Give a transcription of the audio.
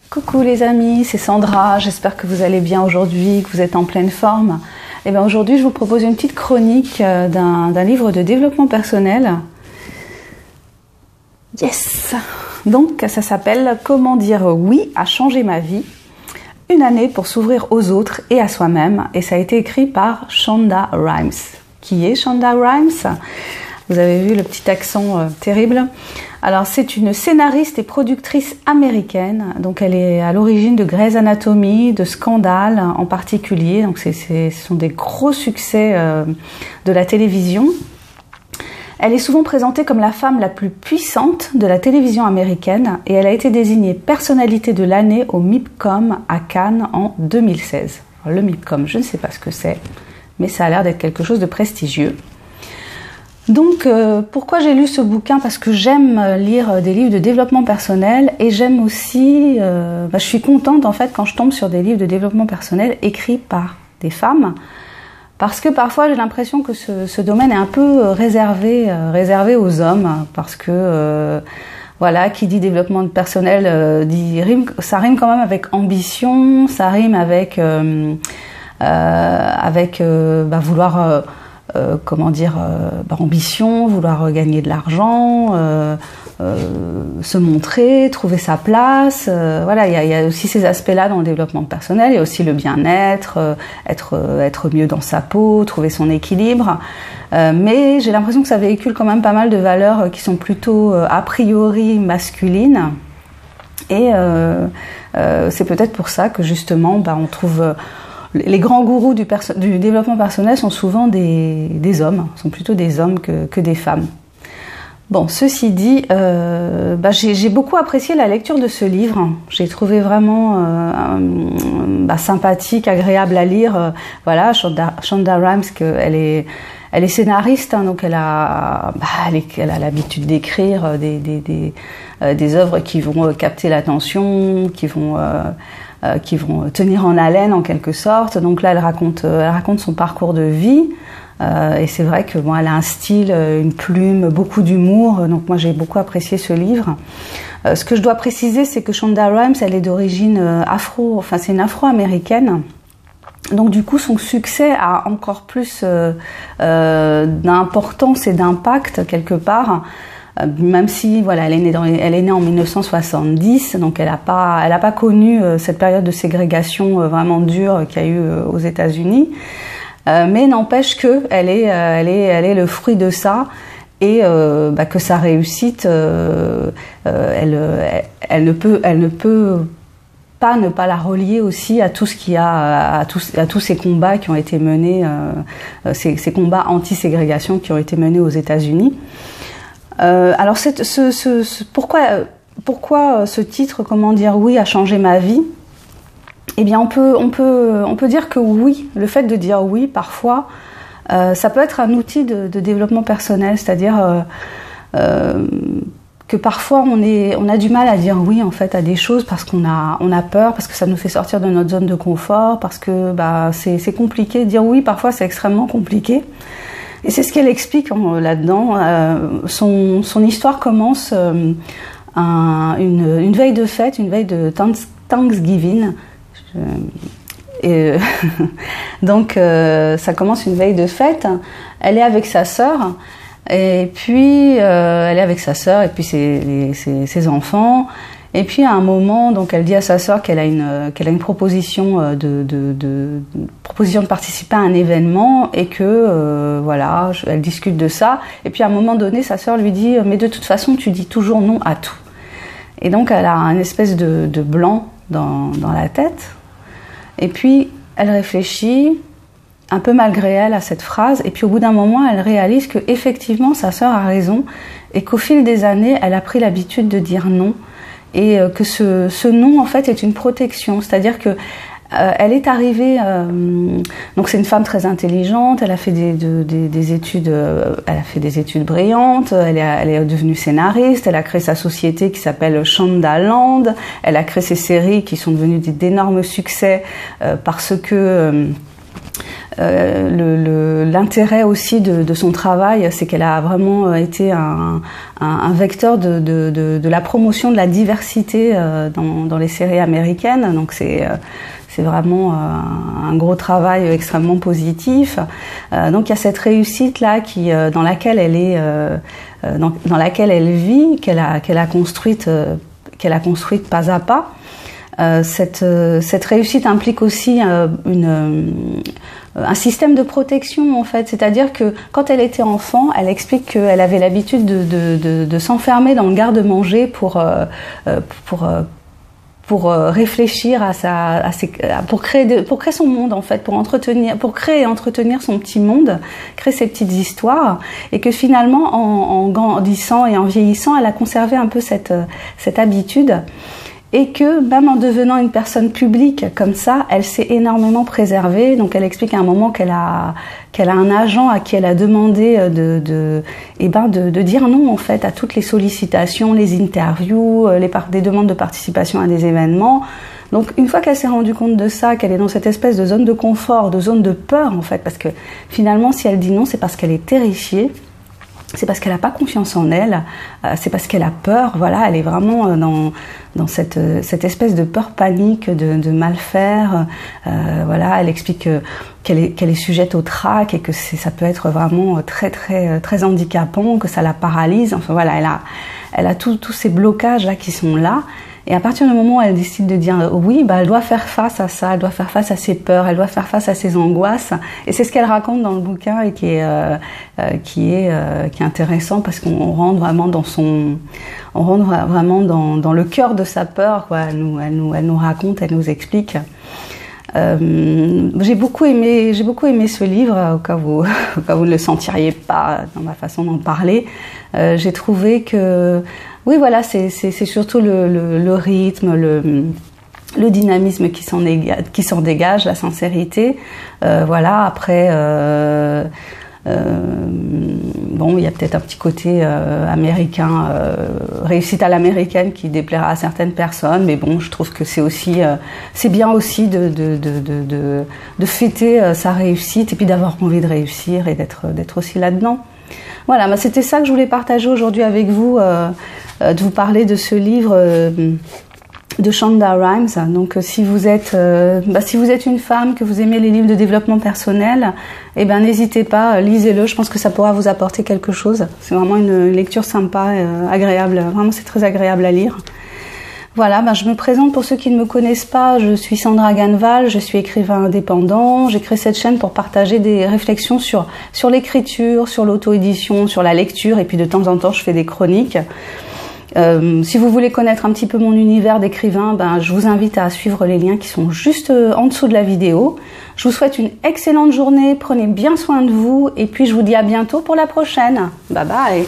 Coucou les amis, c'est Sandra, j'espère que vous allez bien aujourd'hui, que vous êtes en pleine forme. Et bien aujourd'hui je vous propose une petite chronique d'un livre de développement personnel. Yes! Donc ça s'appelle « Comment dire oui à changer ma vie ?» Une année pour s'ouvrir aux autres et à soi-même, et ça a été écrit par Shonda Rhimes. Qui est Shonda Rhimes? Vous avez vu le petit accent terrible. Alors c'est une scénariste et productrice américaine, donc elle est à l'origine de Grey's Anatomy, de Scandale en particulier, donc ce sont des gros succès de la télévision. Elle est souvent présentée comme la femme la plus puissante de la télévision américaine et elle a été désignée personnalité de l'année au MIPCOM à Cannes en 2016. Alors, le MIPCOM, je ne sais pas ce que c'est, mais ça a l'air d'être quelque chose de prestigieux. Donc, pourquoi j'ai lu ce bouquin? Parce que j'aime lire des livres de développement personnel et j'aime aussi, je suis contente en fait quand je tombe sur des livres de développement personnel écrits par des femmes, parce que parfois j'ai l'impression que ce domaine est un peu réservé aux hommes, parce que voilà, qui dit développement personnel ça rime quand même avec ambition, ça rime avec vouloir ambition, vouloir gagner de l'argent, se montrer, trouver sa place. Voilà, il y a aussi ces aspects-là dans le développement personnel. Il y a aussi le bien-être, être mieux dans sa peau, trouver son équilibre. Mais j'ai l'impression que ça véhicule quand même pas mal de valeurs qui sont plutôt a priori masculines. Et c'est peut-être pour ça que justement, on trouve les grands gourous du développement personnel sont souvent des hommes, sont plutôt des hommes que des femmes. Bon, ceci dit, j'ai beaucoup apprécié la lecture de ce livre. J'ai trouvé vraiment sympathique, agréable à lire. Voilà, Shonda Rhimes, elle est scénariste, hein, donc elle a l'habitude d'écrire des œuvres qui vont capter l'attention, qui vont tenir en haleine en quelque sorte. Donc là, elle raconte son parcours de vie. Et c'est vrai que elle a un style, une plume, beaucoup d'humour. Donc moi, j'ai beaucoup apprécié ce livre. Ce que je dois préciser, c'est que Shonda Rhimes, elle est d'origine c'est une afro-américaine. Donc du coup, son succès a encore plus d'importance et d'impact quelque part. Même si elle est née en 1970, donc elle a pas connu cette période de ségrégation vraiment dure qu'il y a eu aux États-Unis, mais n'empêche que elle est le fruit de ça et que sa réussite, elle ne peut pas ne pas la relier aussi à tout ce qu'il y a, à tous ces combats qui ont été menés, ces combats anti-ségrégation qui ont été menés aux États-Unis. Alors pourquoi ce titre, comment dire oui a changé ma vie? Eh bien on peut dire que oui, le fait de dire oui parfois ça peut être un outil de développement personnel, c'est-à-dire que parfois on a du mal à dire oui en fait à des choses parce qu'on a peur, parce que ça nous fait sortir de notre zone de confort, parce que c'est compliqué. Dire oui parfois c'est extrêmement compliqué. Et c'est ce qu'elle explique là-dedans. Son histoire commence une veille de fête, une veille de Thanksgiving. Donc ça commence une veille de fête. Elle est avec sa sœur. Et puis elle est avec sa sœur et puis ses enfants. Et puis à un moment, donc elle dit à sa sœur qu'elle a une proposition proposition de participer à un événement et que elle discute de ça. Et puis à un moment donné, sa sœur lui dit mais de toute façon tu dis toujours non à tout. Et donc elle a une espèce de blanc dans la tête. Et puis elle réfléchit un peu malgré elle à cette phrase. Et puis au bout d'un moment, elle réalise que effectivement sa sœur a raison et qu'au fil des années, elle a pris l'habitude de dire non. Et que ce non en fait est une protection, c'est-à-dire que elle est arrivée, donc c'est une femme très intelligente, elle a fait des études, elle a fait des études brillantes, elle est devenue scénariste, elle a créé sa société qui s'appelle Shondaland, elle a créé ses séries qui sont devenues d'énormes succès parce que l'intérêt aussi de son travail, c'est qu'elle a vraiment été un vecteur de la promotion de la diversité dans les séries américaines. Donc c'est vraiment un gros travail extrêmement positif. Donc il y a cette réussite là dans laquelle elle est, dans laquelle elle vit, qu'elle a construite pas à pas. Cette réussite implique aussi un système de protection en fait, c'est-à-dire que quand elle était enfant, elle explique qu'elle avait l'habitude de s'enfermer dans le garde-manger pour réfléchir pour créer son monde en fait, pour créer et entretenir son petit monde, créer ses petites histoires, et que finalement en grandissant et en vieillissant, elle a conservé un peu cette habitude. Et que même en devenant une personne publique comme ça, elle s'est énormément préservée. Donc elle explique à un moment qu'elle a un agent à qui elle a demandé de dire non en fait à toutes les sollicitations, les interviews, des demandes de participation à des événements. Donc une fois qu'elle s'est rendue compte de ça, qu'elle est dans cette espèce de zone de confort, de zone de peur en fait, parce que finalement si elle dit non, c'est parce qu'elle est terrifiée. C'est parce qu'elle n'a pas confiance en elle, c'est parce qu'elle a peur, voilà, elle est vraiment dans cette espèce de peur panique de mal faire, voilà, elle explique qu'elle est sujette au trac et que ça peut être vraiment très très très handicapant, que ça la paralyse, enfin voilà, elle a tous ces blocages là qui sont là. Et à partir du moment où elle décide de dire oui, elle doit faire face à ça, elle doit faire face à ses peurs, elle doit faire face à ses angoisses. Et c'est ce qu'elle raconte dans le bouquin et qui est intéressant parce qu'on rentre vraiment dans le cœur de sa peur, quoi. Elle nous raconte, elle nous explique. J'ai beaucoup aimé ce livre, au cas où vous ne le sentiriez pas dans ma façon d'en parler. J'ai trouvé que oui, voilà, c'est surtout le rythme, le dynamisme qui s'en dégage, la sincérité. Voilà, après, bon, il y a peut-être un petit côté américain, réussite à l'américaine qui déplaira à certaines personnes, mais bon, je trouve que c'est bien aussi de fêter sa réussite et puis d'avoir envie de réussir et d'être aussi là-dedans. Voilà, c'était ça que je voulais partager aujourd'hui avec vous, de vous parler de ce livre de Shonda Rhimes. Donc si vous êtes une femme, que vous aimez les livres de développement personnel, n'hésitez pas, lisez-le, je pense que ça pourra vous apporter quelque chose. C'est vraiment une lecture sympa, agréable, vraiment c'est très agréable à lire. Voilà, je me présente pour ceux qui ne me connaissent pas, je suis Sandra Ganval, je suis écrivain indépendant, j'ai créé cette chaîne pour partager des réflexions sur l'écriture, sur l'auto-édition, sur la lecture, et puis de temps en temps je fais des chroniques. Si vous voulez connaître un petit peu mon univers d'écrivain, je vous invite à suivre les liens qui sont juste en dessous de la vidéo. Je vous souhaite une excellente journée, prenez bien soin de vous, et puis je vous dis à bientôt pour la prochaine. Bye bye.